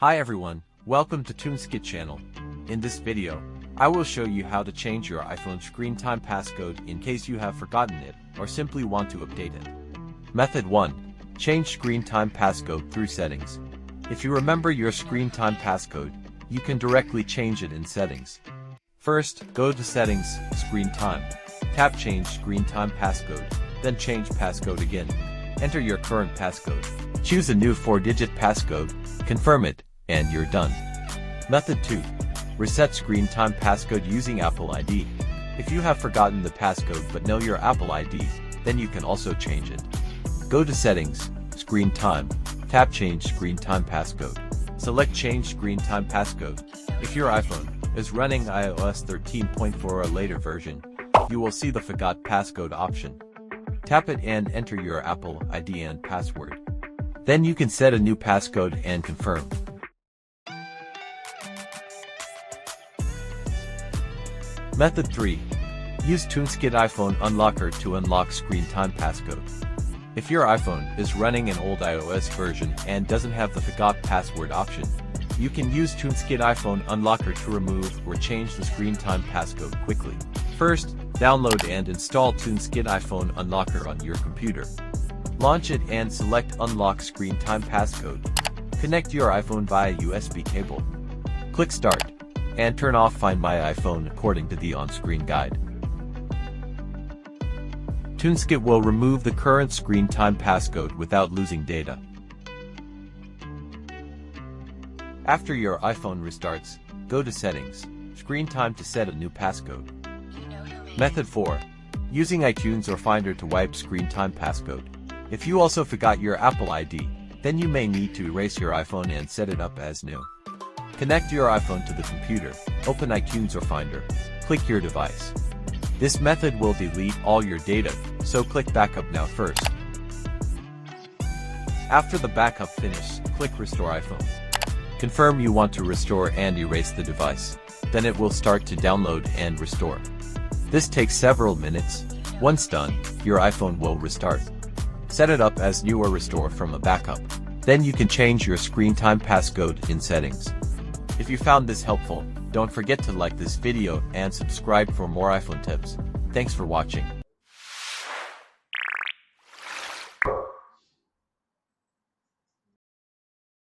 Hi everyone, welcome to TunesKit channel. In this video, I will show you how to change your iPhone screen time passcode in case you have forgotten it or simply want to update it. Method 1. Change screen time passcode through settings. If you remember your screen time passcode, you can directly change it in settings. First, go to Settings, Screen Time. Tap Change Screen Time Passcode, then change passcode again. Enter your current passcode. Choose a new 4-digit passcode, confirm it, and you're done. Method 2. Reset screen time passcode using Apple ID. If you have forgotten the passcode but know your Apple ID, then you can also change it. Go to Settings, Screen Time. Tap Change Screen Time Passcode. Select Change Screen Time Passcode. If your iPhone is running iOS 13.4 or later version, you will see the Forgot Passcode option. Tap it and enter your Apple ID and password. Then you can set a new passcode and confirm. Method 3. Use TunesKit iPhone Unlocker to unlock screen time passcode. If your iPhone is running an old iOS version and doesn't have the Forgot Password option, you can use TunesKit iPhone Unlocker to remove or change the screen time passcode quickly. First, download and install TunesKit iPhone Unlocker on your computer. Launch it and select Unlock Screen Time Passcode. Connect your iPhone via USB cable. Click Start, and turn off Find My iPhone according to the on-screen guide. TunesKit will remove the current screen time passcode without losing data. After your iPhone restarts, go to Settings, Screen Time to set a new passcode. Method 4. Using iTunes or Finder to wipe screen time passcode. If you also forgot your Apple ID, then you may need to erase your iPhone and set it up as new. Connect your iPhone to the computer, open iTunes or Finder, click your device. This method will delete all your data, so click Backup Now first. After the backup finishes, click Restore iPhone. Confirm you want to restore and erase the device. Then it will start to download and restore. This takes several minutes. Once done, your iPhone will restart. Set it up as new or restore from a backup. Then you can change your screen time passcode in settings. If you found this helpful, don't forget to like this video and subscribe for more iPhone tips. Thanks for watching.